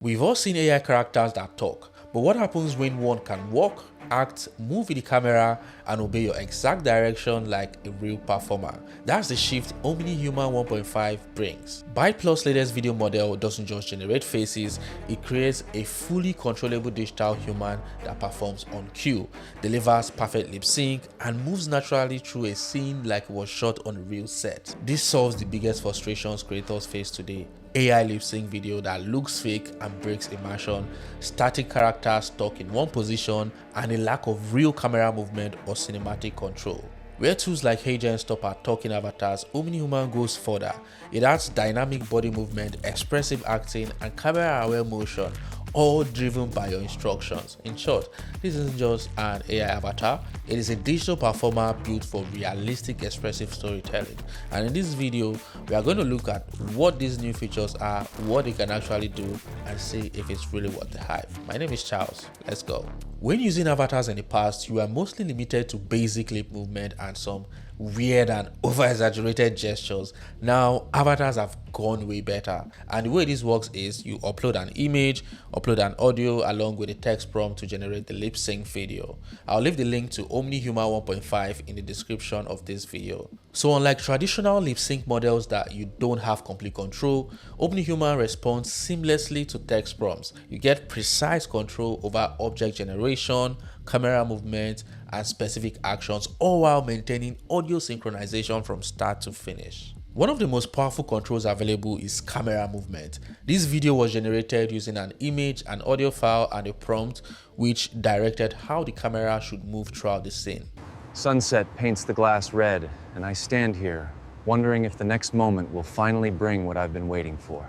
We've all seen AI characters that talk, but what happens when one can walk, act, move with the camera, and obey your exact direction like a real performer? That's the shift OmniHuman 1.5 brings. Byte Plus latest video model doesn't just generate faces, it creates a fully controllable digital human that performs on cue, delivers perfect lip sync, and moves naturally through a scene like it was shot on a real set. This solves the biggest frustrations creators face today: AI lip sync video that looks fake and breaks immersion, static characters stuck in one position, and a lack of real camera movement or cinematic control. Where tools like Heygen stop at talking avatars, OmniHuman goes further. It adds dynamic body movement, expressive acting, and camera-aware motion, all driven by your instructions. In short, this isn't just an AI avatar, it is a digital performer built for realistic expressive storytelling. And in this video, we are going to look at what these new features are, what they can actually do, and see if it's really worth the hype. My name is Charles, let's go. When using avatars in the past, you were mostly limited to basic lip movement and some weird and over-exaggerated gestures. Now, avatars have gone way better, and the way this works is you upload an image, upload an audio along with a text prompt to generate the lip sync video. I'll leave the link to OmniHuman 1.5 in the description of this video. So unlike traditional lip sync models that you don't have complete control, OmniHuman responds seamlessly to text prompts. You get precise control over object generation, camera movement, and specific actions, all while maintaining audio synchronization from start to finish. One of the most powerful controls available is camera movement. This video was generated using an image, an audio file, and a prompt which directed how the camera should move throughout the scene. Sunset paints the glass red, and I stand here, wondering if the next moment will finally bring what I've been waiting for.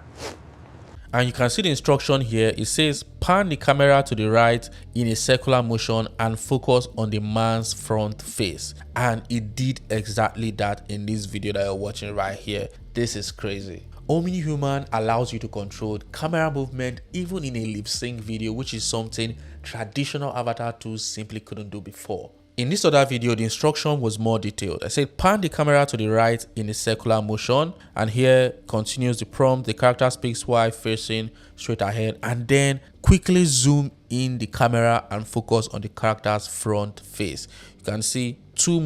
And you can see the instruction here. It says pan the camera to the right in a circular motion and focus on the man's front face. And it did exactly that in this video that you're watching right here. This is crazy. OmniHuman allows you to control camera movement even in a lip sync video, which is something traditional avatar tools simply couldn't do before. In this other video, the instruction was more detailed. I said pan the camera to the right in a circular motion, and here continues the prompt. The character speaks while facing straight ahead, and then quickly zoom in the camera and focus on the character's front face. You can see two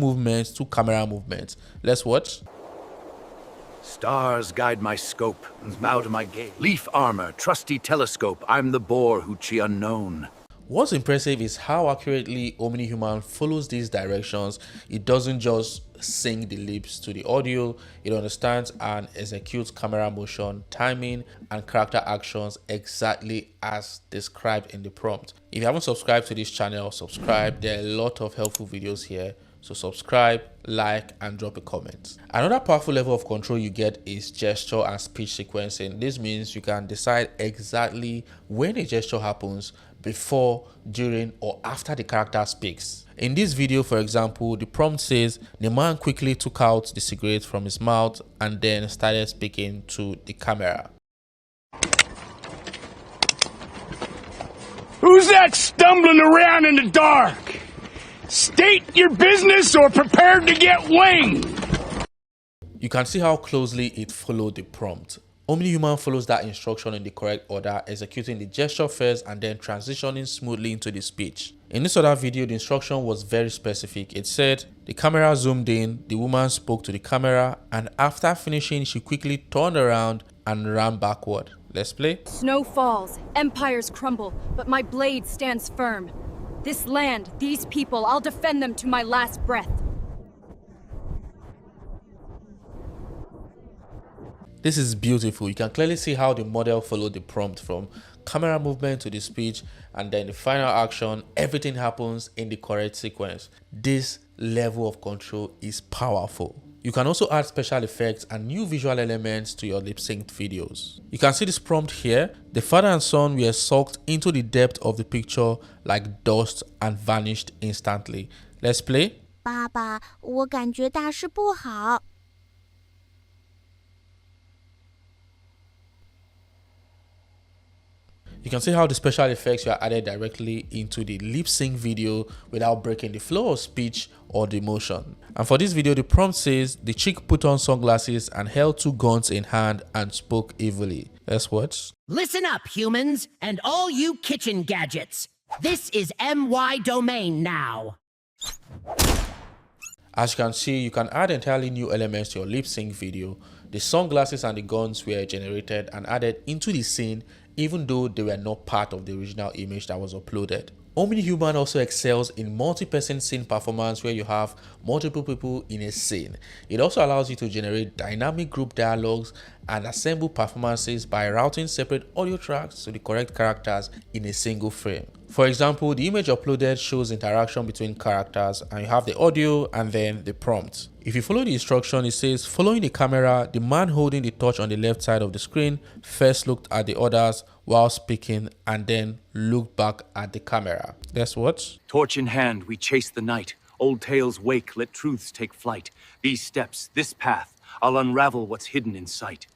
camera movements. Let's watch. Stars guide my scope, bow to my gaze. Leaf armor, trusty telescope, I'm the boar hoochie unknown. What's impressive is how accurately OmniHuman follows these directions. It doesn't just sync the lips to the audio, it understands and executes camera motion, timing, and character actions exactly as described in the prompt. If you haven't subscribed to this channel, subscribe. There are a lot of helpful videos here. So subscribe, like, and drop a comment. Another powerful level of control you get is gesture and speech sequencing. This means you can decide exactly when a gesture happens, before, during, or after the character speaks. In this video, for example, the prompt says the man quickly took out the cigarette from his mouth and then started speaking to the camera. Who's that stumbling around in the dark? State your business or prepare to get winged. You can see how closely it followed the prompt. OmniHuman follows that instruction in the correct order, executing the gesture first and then transitioning smoothly into the speech. In this other video, the instruction was very specific. It said the camera zoomed in, the woman spoke to the camera, and after finishing, she quickly turned around and ran backward. Let's play. Snow falls, empires crumble, but my blade stands firm. This land, these people, I'll defend them to my last breath. This is beautiful. You can clearly see how the model followed the prompt from camera movement to the speech, and then the final action. Everything happens in the correct sequence. This level of control is powerful. You can also add special effects and new visual elements to your lip synced videos. You can see this prompt here. The father and son were sucked into the depth of the picture like dust and vanished instantly. Let's play. 爸爸，我感觉大事不好。 You You can see how the special effects were added directly into the lip sync video without breaking the flow of speech or the motion. And for this video, the prompt says the chick put on sunglasses and held two guns in hand and spoke evilly. Let's watch. Listen up, humans, and all you kitchen gadgets. This is MY domain now. As you can see, you can add entirely new elements to your lip sync video. The sunglasses and the guns were generated and added into the scene, even though they were not part of the original image that was uploaded. OmniHuman also excels in multi-person scene performance where you have multiple people in a scene. It also allows you to generate dynamic group dialogues and assemble performances by routing separate audio tracks to the correct characters in a single frame. For example, the image uploaded shows interaction between characters and you have the audio and then the prompt. If you follow the instruction, it says following the camera, the man holding the torch on the left side of the screen first looked at the others while speaking and then looked back at the camera. Let's watch. Torch in hand, we chase the night. Old tales wake, let truths take flight. These steps, this path, I'll unravel what's hidden in sight.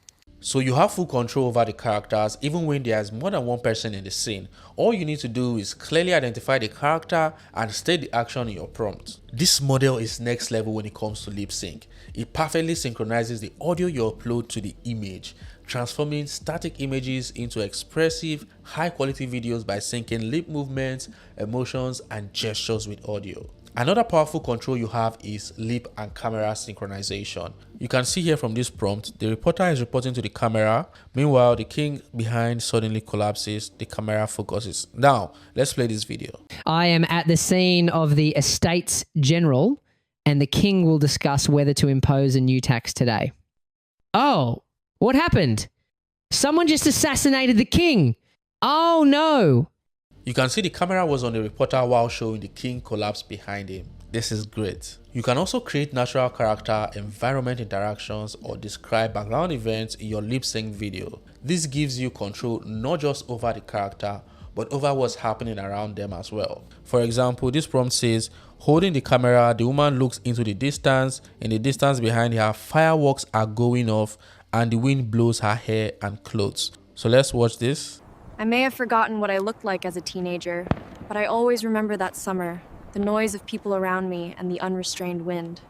So you have full control over the characters even when there's more than one person in the scene. All you need to do is clearly identify the character and state the action in your prompt. This model is next level when it comes to lip sync. It perfectly synchronizes the audio you upload to the image, transforming static images into expressive, high-quality videos by syncing lip movements, emotions, and gestures with audio. Another powerful control you have is lip and camera synchronization. You can see here from this prompt, the reporter is reporting to the camera. Meanwhile, the king behind suddenly collapses, the camera focuses. Now, let's play this video. I am at the scene of the Estates General, and the king will discuss whether to impose a new tax today. Oh, what happened? Someone just assassinated the king. Oh no. You can see the camera was on the reporter while showing the king collapse behind him. This is great. You can also create natural character, environment interactions, or describe background events in your lip sync video. This gives you control not just over the character, but over what's happening around them as well. For example, this prompt says, holding the camera, the woman looks into the distance. In the distance behind her, fireworks are going off and the wind blows her hair and clothes. So let's watch this. I may have forgotten what I looked like as a teenager, but I always remember that summer, the noise of people around me and the unrestrained wind.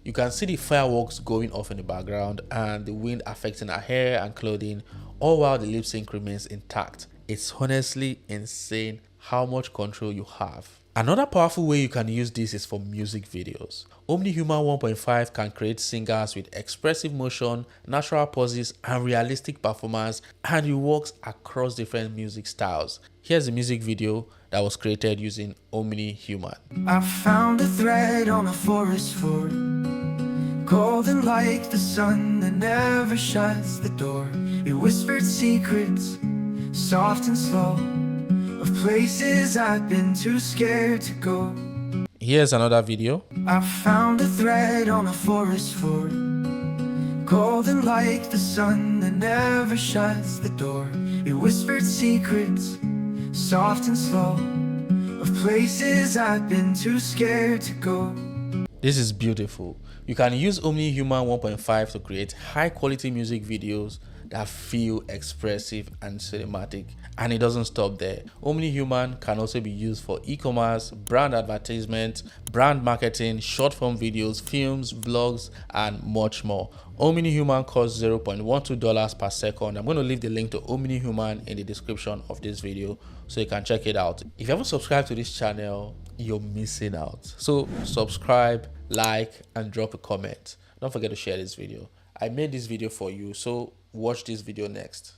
You can see the fireworks going off in the background and the wind affecting her hair and clothing, all while the lip sync remains intact. It's honestly insane how much control you have. Another powerful way you can use this is for music videos. OmniHuman 1.5 can create singers with expressive motion, natural pauses, and realistic performance, and it works across different music styles. Here's a music video that was created using OmniHuman. I found a thread on a forest floor, golden like the sun that never shuts the door. It whispered secrets, soft and slow, of places I've been too scared to go. Here's another video. I found a thread on a forest floor, golden like the sun that never shuts the door. It whispered secrets, soft and slow, of places I've been too scared to go. This is beautiful. You can use OmniHuman 1.5 to create high quality music videos that feel expressive and cinematic, and it doesn't stop there. OmniHuman can also be used for e-commerce, brand advertisement, brand marketing, short form videos, films, vlogs, and much more. OmniHuman costs $0.12 per second. I'm going to leave the link to OmniHuman in the description of this video so you can check it out. If you haven't subscribed to this channel, you're missing out. So subscribe, like, and drop a comment. Don't forget to share this video. I made this video for you, so watch this video next.